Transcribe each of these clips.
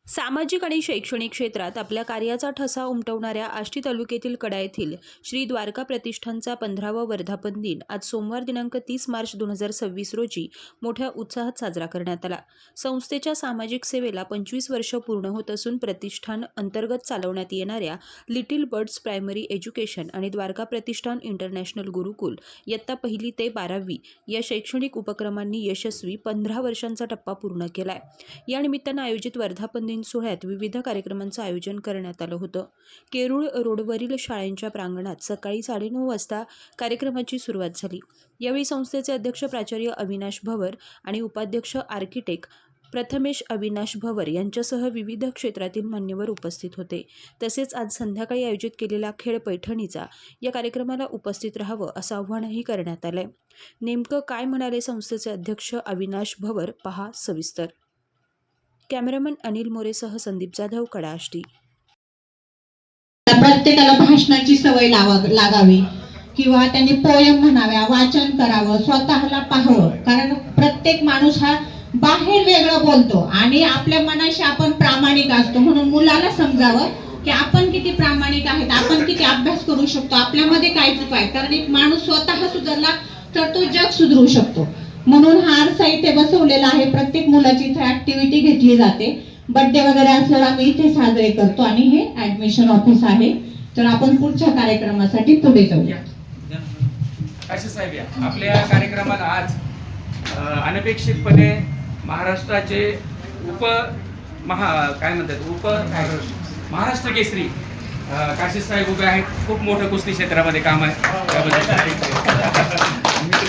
सामाजिक आणि शैक्षणिक क्षेत्रात आपल्या कार्याचा ठसा उमटवणाऱ्या आष्टी तालुक्यातील कडा येथील श्री द्वारका प्रतिष्ठानचा 15वा वर्धापन दिन आज सोमवार दिनांक 30 मार्च 2026 रोजी मोठ्या उत्साहात साजरा करण्यात आला। संस्थेच्या सामाजिक सेवेला 25 वर्ष पूर्ण होत असून प्रतिष्ठान अंतर्गत चालवण्यात येणाऱ्या लिटिल बर्ड्स प्रायमरी एज्युकेशन आणि द्वारका प्रतिष्ठान इंटरनॅशनल गुरुकुल इयत्ता 1ली ते 12वी या शैक्षणिक उपक्रमांनी यशस्वी 15 वर्षांचा टप्पा पूर्ण केलाय। या निमित्तानं आयोजित वर्धापन दिन सोहळ्यात विविध कार्यक्रमांचं आयोजन करण्यात आलं होतं। केरूळ रोडवरील शाळेच्या प्रांगणात सकाळी 9:30 वाजता कार्यक्रमाची सुरुवात झाली। यावेळी संस्थेचे अध्यक्ष प्राचार्य अविनाश भवर आणि उपाध्यक्ष आर्किटेक्ट प्रथमेश अविनाश भवर यांच्यासह विविध क्षेत्रातील मान्यवर उपस्थित होते। तसेच आज संध्याकाळी आयोजित केलेल्या खेळ पैठणीचा या कार्यक्रमाला उपस्थित राहावं असं आवाहनही करण्यात आलंय। नेमकं काय म्हणाले संस्थेचे अध्यक्ष अविनाश भवर पहा सविस्तर। कॅमेरामन अनिल मोरेसह संदीप जाधव, कडा आष्टी। प्रत्येकाला भाषणाची सवय लागावी किंवा त्यांनी पोयम म्हणाव्या, वाचन करावं, स्वतःला पाहावं। कारण प्रत्येक माणूस हा बाहेर वेगळं बोलतो आणि आपल्या मनाशी आपण प्रामाणिक असतो। म्हणून मुलाला समजावं की आपण किती प्रामाणिक आहेत, आपण किती अभ्यास करू शकतो, आपल्यामध्ये काय चूक आहे। कारण एक माणूस स्वतः सुधारला तर तो जग सुधरू शकतो। म्हणून हा आरसा इथे बसवलेला आहे। प्रत्येक मुलाची इथे ऍक्टिव्हिटी घेतली जाते। बर्थडे वगैरे असल्यावर आम्ही इथे साजरे करतो आणि हे ऍडमिशन ऑफिस आहे। तर आपण पुढच्या कार्यक्रमासाठी पुढे जाऊया। असे साहेब, आपल्या कार्यक्रमाला आज अनपेक्षितपणे महाराष्ट्राचे महाराष्ट्र केसरी काशी साहेब उभे आहेत। खूप मोठं कुस्ती क्षेत्रामध्ये काम आहे।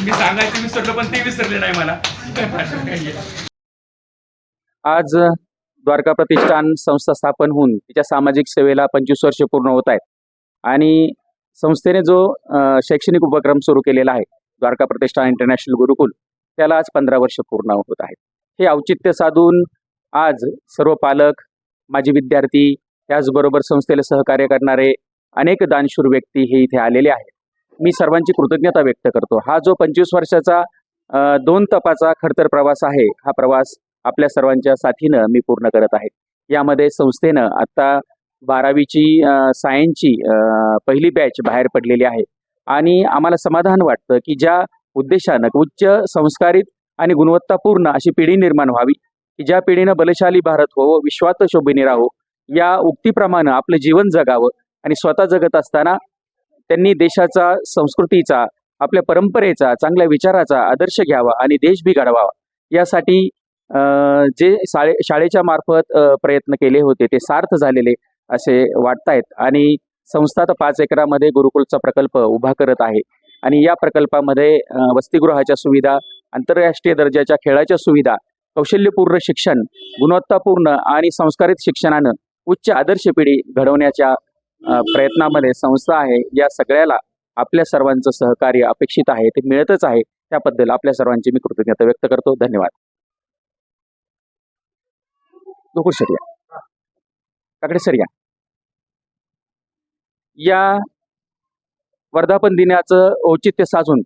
मी सांगायचं विसरलो पण ते विसरले नाही मला। आज द्वारका प्रतिष्ठान संस्था स्थापन होऊन तिच्या सामाजिक सेवेला 25 वर्ष पूर्ण होत आहेत आणि संस्थेने जो शैक्षणिक उपक्रम सुरू केलेला आहे द्वारका प्रतिष्ठान इंटरनॅशनल गुरुकुल, त्याला आज 15 वर्ष पूर्ण होत आहेत। हे औचित्य साधून आज सर्व पालक, माजी विद्यार्थी, त्याचबरोबर संस्थेला सहकार्य करणारे अनेक दानशूर व्यक्ती हे इथे आलेले आहेत। मी सर्वांची कृतज्ञता व्यक्त करतो। हा जो 25 वर्षाचा 2 तपाचा खडतर प्रवास आहे, हा प्रवास आपल्या सर्वांच्या साथीनं मी पूर्ण करत आहे। यामध्ये संस्थेनं आता 12वीची सायन्सची पहिली बॅच बाहेर पडलेली आहे आणि आम्हाला समाधान वाटतं की ज्या उद्देशानं उच्च संस्कारित आणि गुणवत्तापूर्ण अशी पिढी निर्माण व्हावी, की ज्या पिढीनं बलशाली भारत हो, विश्वात शोभिनी राहो, या उक्तीप्रमाणे आपलं जीवन जगावं आणि स्वतः जगत असताना त्यांनी देशाचा, संस्कृतीचा, आपल्या परंपरेचा, चांगल्या विचाराचा आदर्श घ्यावा आणि देश बी घडवावा। यासाठी जे शाळेच्या मार्फत प्रयत्न केले होते ते सार्थ झालेले असे वाटतायत आणि संस्था 5 एकरामध्ये गुरुकुलचा प्रकल्प उभा करत आहे आणि या प्रकल्पामध्ये वसतिगृहाच्या सुविधा, आंतरराष्ट्रीय दर्जाच्या खेळाच्या सुविधा, कौशल्यपूर्ण शिक्षण, गुणवत्तापूर्ण आणि संस्कारित शिक्षणानं उच्च आदर्श पिढी घडवण्याच्या प्रयत्नामध्ये संस्था आहे। या सगळ्याला आपल्या सर्वांचं सहकार्य अपेक्षित आहे, ते मिळतच आहे। त्याबद्दल आपल्या सर्वांची मी कृतज्ञता व्यक्त करतो। धन्यवाद। गोकुळ सर या, काकडे सर या। या वर्धापन दिनाचं औचित्य साधून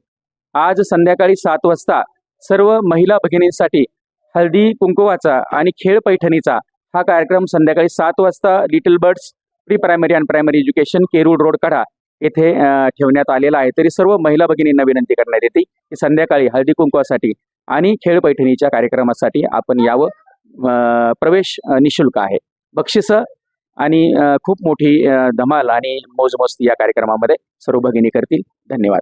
आज संध्याकाळी 7 वाजता सर्व महिला भगिनींसाठी हळदी कुंकवाचा आणि खेळ पैठणीचा हा कार्यक्रम संध्याकाळी 7 वाजता little birds pre primary and primary education, Kerul road, Kada येथे ठेवण्यात आलेला आहे। तरी सर्व महिला भगिनींना विनंती करण्यात येते की संध्याकाळी हळदी कुंकवासाठी आणि खेळ पैठणीच्या कार्यक्रमासाठी आपण यावं। प्रवेश निशुल्क आहे। बक्षिसं आणि खूप मोठी धमाल आणि मौज मस्ती या कार्यक्रमामध्ये सर्व भगिनी करतील। धन्यवाद।